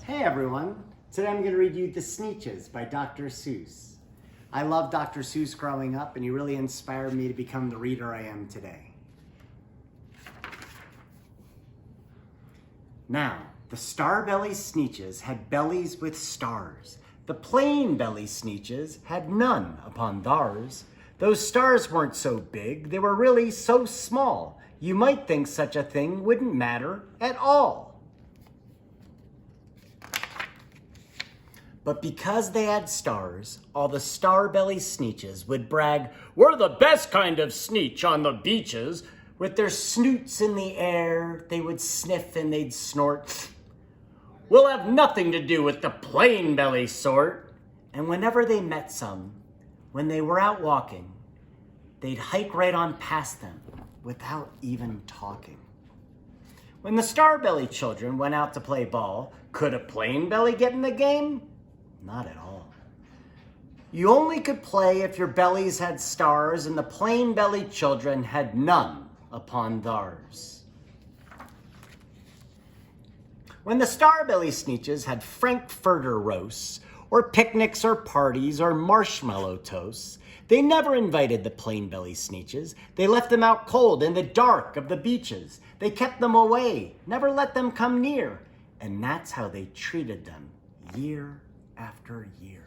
Hey everyone, today I'm going to read you The Sneetches by Dr. Seuss. I loved Dr. Seuss growing up and he really inspired me to become the reader I am today. Now, the star-belly Sneetches had bellies with stars. The plain-belly Sneetches had none upon theirs. Those stars weren't so big, they were really so small. You might think such a thing wouldn't matter at all. But because they had stars, all the star-belly Sneetches would brag, "We're the best kind of Sneetch on the beaches." With their snoots in the air, they would sniff and they'd snort. "We'll have nothing to do with the plain-belly sort." And whenever they met some, when they were out walking, they'd hike right on past them without even talking. When the star-belly children went out to play ball, could a plain belly get in the game? Not at all. You only could play if your bellies had stars, and the plain-bellied children had none upon theirs. When the star-belly Sneetches had frankfurter roasts, or picnics or parties or marshmallow toasts, they never invited the plain-belly Sneetches. They left them out cold in the dark of the beaches. They kept them away, never let them come near, and that's how they treated them year after year.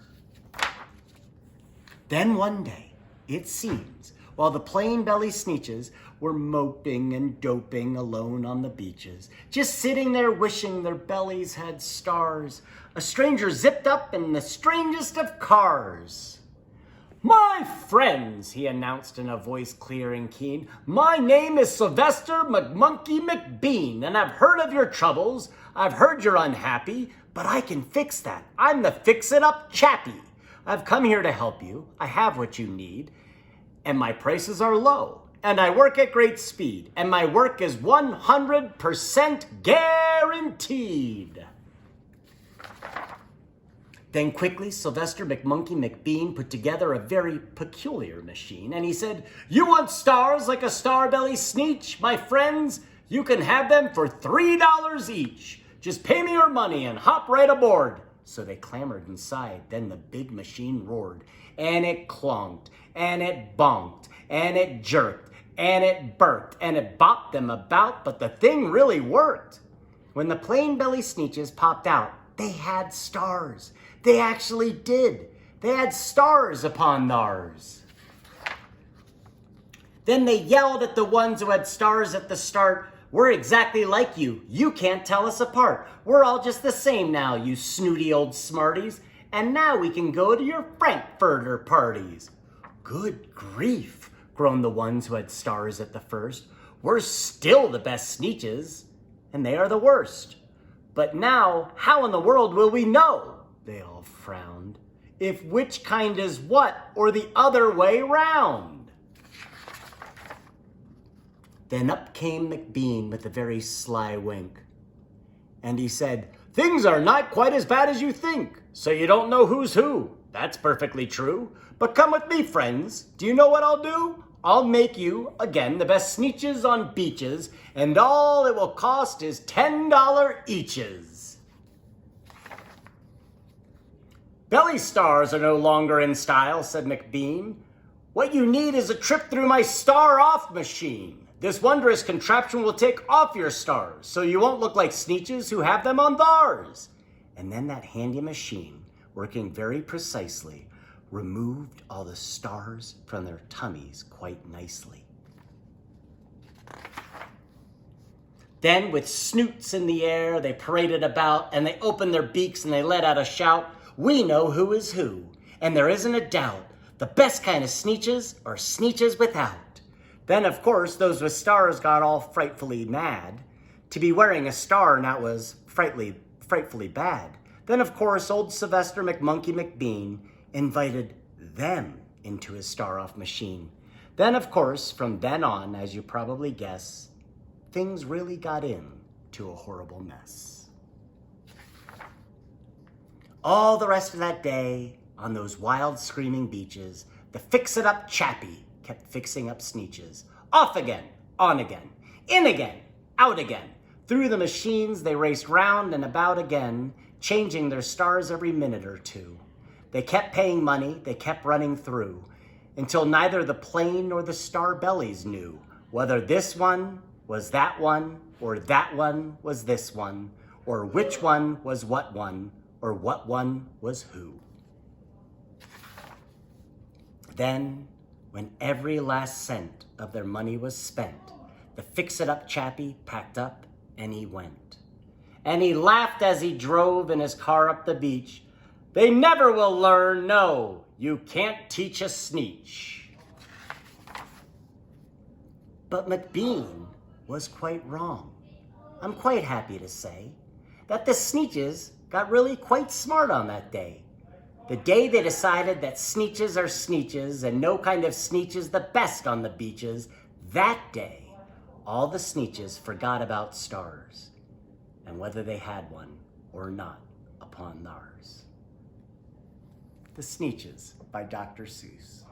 Then one day, it seems, while the plain-belly Sneetches were moping and doping alone on the beaches, just sitting there wishing their bellies had stars, a stranger zipped up in the strangest of cars. "My friends," he announced in a voice clear and keen, "my name is Sylvester McMonkey McBean, and I've heard of your troubles. I've heard you're unhappy, but I can fix that. I'm the fix-it-up chappie. I've come here to help you. I have what you need, and my prices are low, and I work at great speed, and my work is 100% guaranteed." Then quickly, Sylvester McMonkey McBean put together a very peculiar machine, and he said, "You want stars like a star-belly Sneetch, my friends? You can have them for $3 each. Just pay me your money and hop right aboard." So they clambered inside. Then the big machine roared, and it clonked, and it bonked, and it jerked, and it burped, and it bopped them about, but the thing really worked. When the plain-belly Sneetches popped out, they had stars. They actually did. They had stars upon theirs. Then they yelled at the ones who had stars at the start, "We're exactly like you. You can't tell us apart. We're all just the same now, you snooty old smarties. And now we can go to your frankfurter parties." "Good grief," groaned the ones who had stars at the first. "We're still the best Sneetches, and they are the worst. But now, how in the world will we know," they all frowned, "if which kind is what, or the other way round?" Then up came McBean with a very sly wink, and he said, "Things are not quite as bad as you think. So you don't know who's who. That's perfectly true. But come with me, friends. Do you know what I'll do? I'll make you, again, the best Sneetches on beaches, and all it will cost is $10 eaches." "Belly stars are no longer in style," said McBean. "What you need is a trip through my star-off machine. This wondrous contraption will take off your stars, so you won't look like Sneetches who have them on theirs." And then that handy machine, working very precisely, removed all the stars from their tummies quite nicely. Then, with snoots in the air, they paraded about, and they opened their beaks and they let out a shout, "We know who is who, and there isn't a doubt. The best kind of Sneetches are Sneetches without." Then, of course, those with stars got all frightfully mad. To be wearing a star now was frightfully bad. Then, of course, old Sylvester McMonkey McBean invited them into his star-off machine. Then, of course, from then on, as you probably guess, things really got into a horrible mess. All the rest of that day, on those wild screaming beaches, the fix-it-up chappie kept fixing up Sneetches. Off again, on again, in again, out again. Through the machines they raced round and about again, changing their stars every minute or two. They kept paying money, they kept running through, until neither the plane nor the star bellies knew whether this one was that one, or that one was this one, or which one was what one, or what one was who. Then, when every last cent of their money was spent, the fix-it-up chappie packed up and he went. And he laughed as he drove in his car up the beach. They never will learn, no, you can't teach a Sneetch. But McBean was quite wrong. I'm quite happy to say that the Sneetches got really quite smart on that day. The day they decided that Sneetches are Sneetches and no kind of Sneetch is the best on the beaches, that day, all the Sneetches forgot about stars and whether they had one or not upon theirs. The Sneetches by Dr. Seuss.